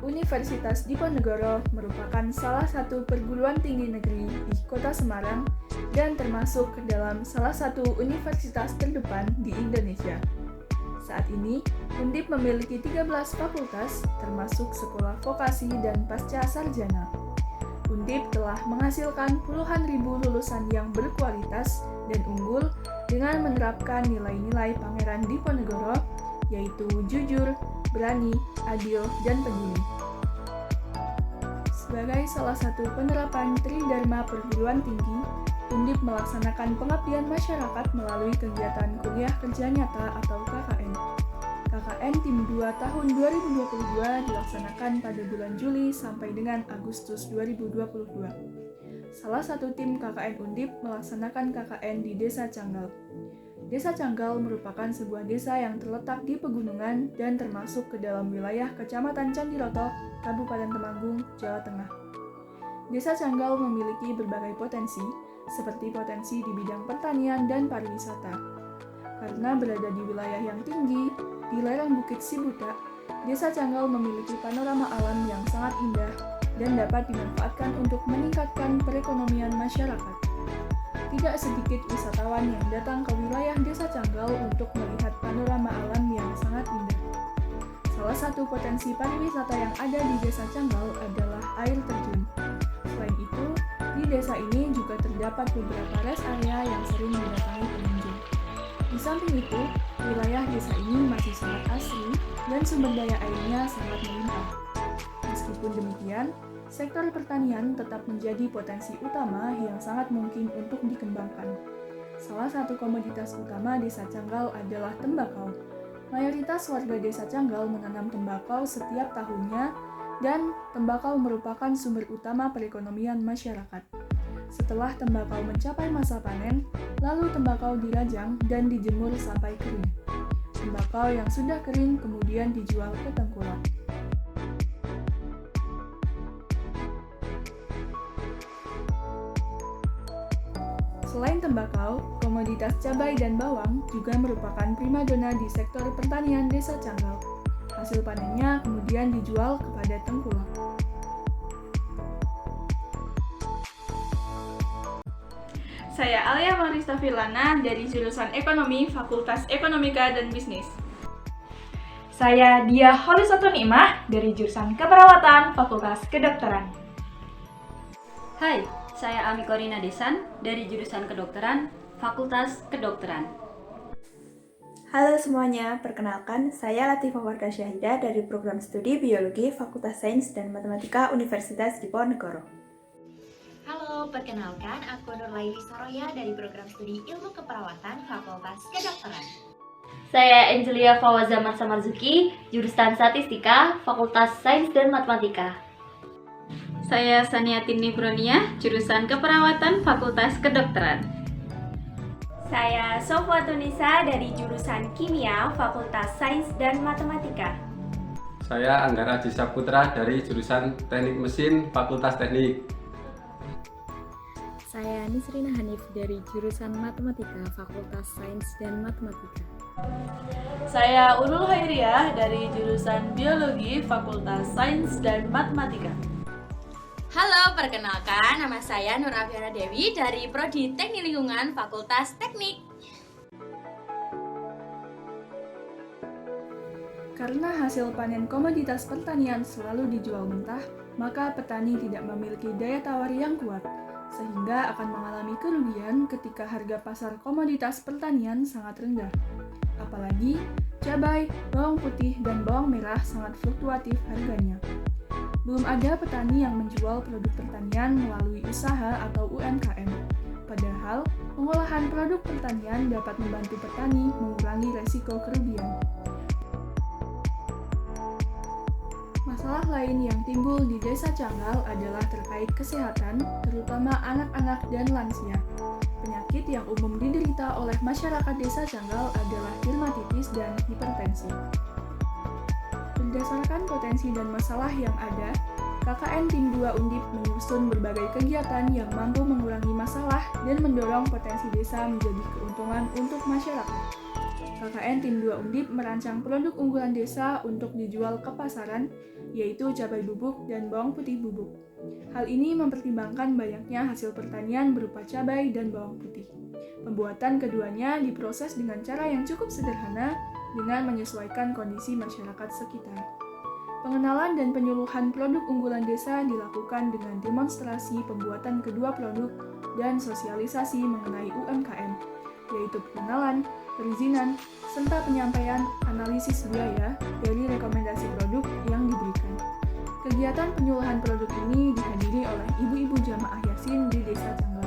Universitas Diponegoro merupakan salah satu perguruan tinggi negeri di Kota Semarang dan termasuk ke dalam salah satu universitas terdepan di Indonesia. Saat ini, Undip memiliki 13 fakultas, termasuk sekolah vokasi dan pasca sarjana. Undip telah menghasilkan puluhan ribu lulusan yang berkualitas dan unggul dengan menerapkan nilai-nilai Pangeran Diponegoro, yaitu jujur, berani, adil, dan peduli. Sebagai salah satu penerapan Tridharma perguruan tinggi, Undip melaksanakan pengabdian masyarakat melalui kegiatan kuliah kerja nyata atau KKN. KKN Tim 2 tahun 2022 dilaksanakan pada bulan Juli sampai dengan Agustus 2022. Salah satu tim KKN Undip melaksanakan KKN di Desa Canggal. Desa Canggal merupakan sebuah desa yang terletak di pegunungan dan termasuk ke dalam wilayah Kecamatan Candiroto, Kabupaten Temanggung, Jawa Tengah. Desa Canggal memiliki berbagai potensi, seperti potensi di bidang pertanian dan pariwisata. Karena berada di wilayah yang tinggi, di lereng Bukit Sibuta, Desa Canggal memiliki panorama alam yang sangat indah dan dapat dimanfaatkan untuk meningkatkan perekonomian masyarakat. Tidak sedikit wisatawan yang datang ke wilayah Desa Canggal untuk melihat panorama alam yang sangat indah. Salah satu potensi pariwisata yang ada di Desa Canggal adalah air terjun. Selain itu, di desa ini juga terdapat beberapa rest area yang sering didatangi pengunjung. Di samping itu, wilayah desa ini masih sangat asri dan sumber daya airnya sangat melimpah. Meskipun demikian, sektor pertanian tetap menjadi potensi utama yang sangat mungkin untuk dikembangkan. Salah satu komoditas utama Desa Canggal adalah tembakau. Mayoritas warga Desa Canggal menanam tembakau setiap tahunnya dan tembakau merupakan sumber utama perekonomian masyarakat. Setelah tembakau mencapai masa panen, lalu tembakau dirajang dan dijemur sampai kering. Tembakau yang sudah kering kemudian dijual ke tengkulak. Selain tembakau, komoditas cabai dan bawang juga merupakan primadona di sektor pertanian Desa Canggal. Hasil panennya kemudian dijual kepada tengkulak. Saya Alia Marista Firlana dari jurusan Ekonomi, Fakultas Ekonomika dan Bisnis. Saya Dia Holisatu Nikmah dari jurusan Keperawatan, Fakultas Kedokteran. Hai, saya Ami Korina Desan dari jurusan Kedokteran, Fakultas Kedokteran. Halo semuanya, perkenalkan saya Latifah Wardah Syahidah dari program studi Biologi Fakultas Sains dan Matematika Universitas Diponegoro. Halo, perkenalkan aku Nurlaili Saroya dari program studi Ilmu Keperawatan Fakultas Kedokteran. Saya Angelia Fawazaman Samarzuki, jurusan Statistika, Fakultas Sains dan Matematika. Saya Saniatini Bronia, jurusan Keperawatan Fakultas Kedokteran. Saya Sofwa Tunisa dari jurusan Kimia, Fakultas Sains dan Matematika. Saya Anggara Aji Saputra dari jurusan Teknik Mesin, Fakultas Teknik. Saya Nisrina Hanif dari jurusan Matematika, Fakultas Sains dan Matematika. Saya Ulul Hairiah dari jurusan Biologi, Fakultas Sains dan Matematika. Halo, perkenalkan nama saya Nur Afiana Dewi dari Prodi Teknik Lingkungan Fakultas Teknik. Karena hasil panen komoditas pertanian selalu dijual mentah, maka petani tidak memiliki daya tawar yang kuat, sehingga akan mengalami kerugian ketika harga pasar komoditas pertanian sangat rendah. Apalagi, cabai, bawang putih, dan bawang merah sangat fluktuatif harganya. Belum ada petani yang menjual produk pertanian melalui usaha atau UMKM. Padahal, pengolahan produk pertanian dapat membantu petani mengurangi resiko kerugian. Masalah lain yang timbul di Desa Canggal adalah terkait kesehatan, terutama anak-anak dan lansia. Penyakit yang umum diderita oleh masyarakat Desa Canggal adalah dermatitis dan hipertensi. Berdasarkan potensi dan masalah yang ada, KKN Tim 2 Undip menyusun berbagai kegiatan yang mampu mengurangi masalah dan mendorong potensi desa menjadi keuntungan untuk masyarakat. KKN Tim 2 Undip merancang produk unggulan desa untuk dijual ke pasaran, yaitu cabai bubuk dan bawang putih bubuk. Hal ini mempertimbangkan banyaknya hasil pertanian berupa cabai dan bawang putih. Pembuatan keduanya diproses dengan cara yang cukup sederhana dengan menyesuaikan kondisi masyarakat sekitar. Pengenalan dan penyuluhan produk unggulan desa dilakukan dengan demonstrasi pembuatan kedua produk dan sosialisasi mengenai UMKM, yaitu pengenalan, perizinan, serta penyampaian analisis biaya dari rekomendasi produk yang diberikan. Kegiatan penyuluhan produk ini dihadiri oleh ibu-ibu jamaah Yasin di Desa Canggal.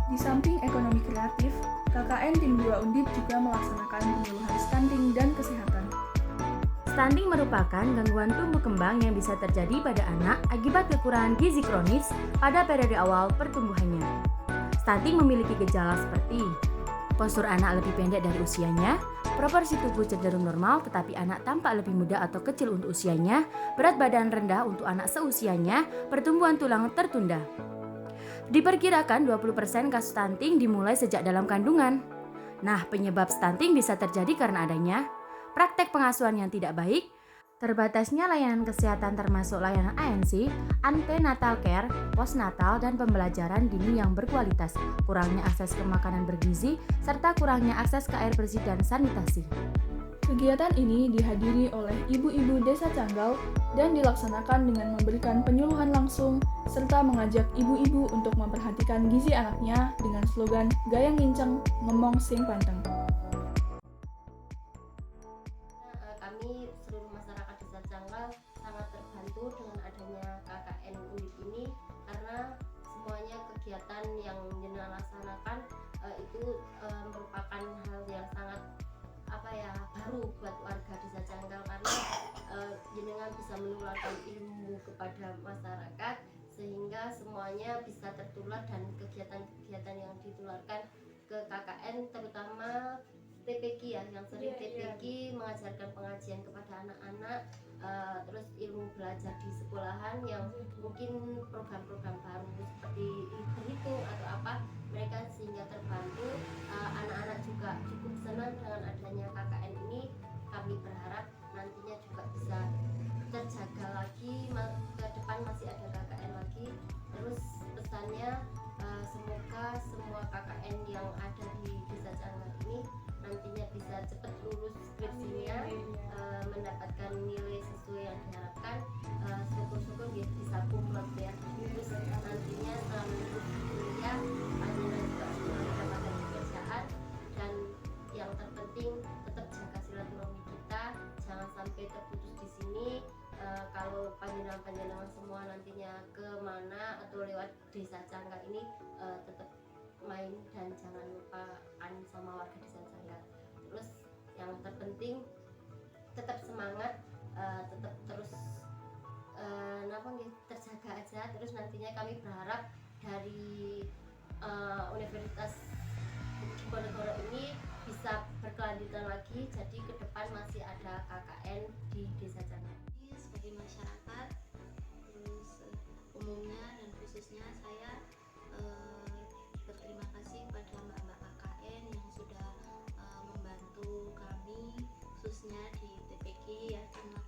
Di samping ekonomi kreatif, KKN Tim 2 Undip juga melaksanakan penyuluhan stunting dan kesehatan. Stunting merupakan gangguan tumbuh kembang yang bisa terjadi pada anak akibat kekurangan gizi kronis pada periode awal pertumbuhannya. Stunting memiliki gejala seperti postur anak lebih pendek dari usianya, proporsi tubuh cenderung normal tetapi anak tampak lebih muda atau kecil untuk usianya, berat badan rendah untuk anak seusianya, pertumbuhan tulang tertunda. Diperkirakan 20% kasus stunting dimulai sejak dalam kandungan. Nah, penyebab stunting bisa terjadi karena adanya praktek pengasuhan yang tidak baik, terbatasnya layanan kesehatan termasuk layanan ANC, antenatal care, postnatal, dan pembelajaran dini yang berkualitas, kurangnya akses ke makanan bergizi, serta kurangnya akses ke air bersih dan sanitasi. Kegiatan ini dihadiri oleh ibu-ibu Desa Canggal dan dilaksanakan dengan memberikan penyuluhan langsung serta mengajak ibu-ibu untuk memperhatikan gizi anaknya dengan slogan "Gayang Nginceng, Ngomong Sing Panteng". Kami seluruh masyarakat Desa Canggal sangat terbantu dengan adanya KKN Undip ini karena semuanya kegiatan yang jenengan laksanakan itu merupakan hal yang sangat baru buat warga Desa Canggal karena jenengan bisa menularkan ilmu kepada masyarakat sehingga semuanya bisa tertular dan kegiatan-kegiatan yang ditularkan ke KKN terutama TPQ ya, yang sering TPQ mengajarkan pengajian kepada anak-anak, terus ilmu belajar di sekolahan yang mungkin program-program baru seperti berhitung atau apa, mereka sehingga terbantu. Anak-anak juga cukup senang dengan adanya KKN ini. Kami berharap nantinya juga bisa terjaga lagi, ke depan masih ada KKN lagi. Terus pesannya semoga semua KKN yang ada di Desa Canggal ini nantinya bisa cepat lulus skripsinya, mendapatkan nilai sesuai yang diharapkan, syukur-syukur bisa kumlot ya. Terus nantinya setelah lulus kuliah panjenengan juga sudah mendapatkan pekerjaan, dan yang terpenting tetap jaga silaturahmi kita, jangan sampai terputus di sini. Kalau panjenengan semua nantinya kemana atau lewat Desa Canggal ini tetap main dan jangan lupakan sama warga Desa Canggal. Terus yang terpenting tetap semangat, tetap terus terjaga aja. Terus nantinya kami berharap dari Universitas Diponegoro ini bisa berkelanjutan lagi, jadi ke depan masih ada KKN di Desa Canggal. Sebagai masyarakat, terus umumnya dan khususnya saya berterima kasih kepada mbak-mbak KKN yang sudah membantu kami khususnya di TPQ ya, karena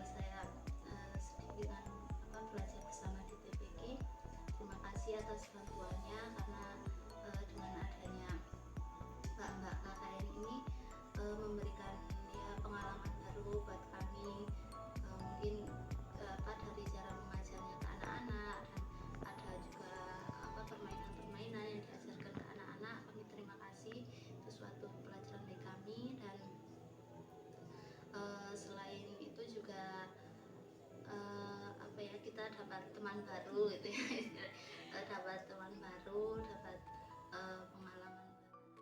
saya sedikit belajar bersama di TPQ. Terima kasih atas bantuannya karena dengan adanya mbak-mbak KKN ini memberikan pengalaman baru buat kami, mungkin dari cara mengajarnya ke anak-anak, dan ada juga permainan-permainan yang diajarkan ke anak-anak. Kami terima kasih, itu suatu pelajaran bagi kami. Dan selain itu juga kita dapat teman baru gitu ya, dapat teman baru, dapat pengalaman baru.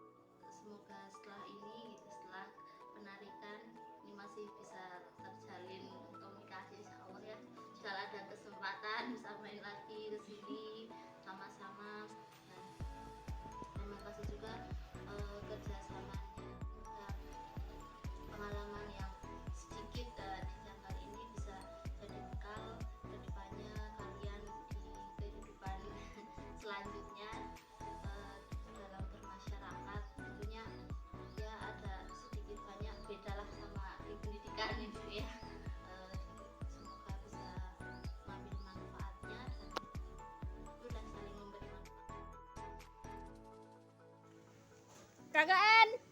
Semoga setelah ini setelah penarikan ini masih bisa terjalin komunikasi, insya Allah ya. Jika ada kesempatan bisa main lagi ke sini sama-sama. Dan terima kasih juga kerjasamanya dan pengalaman yang sedikit di Canggal ini bisa jadi bekal ke depannya kalian di kehidupan selanjutnya. KKN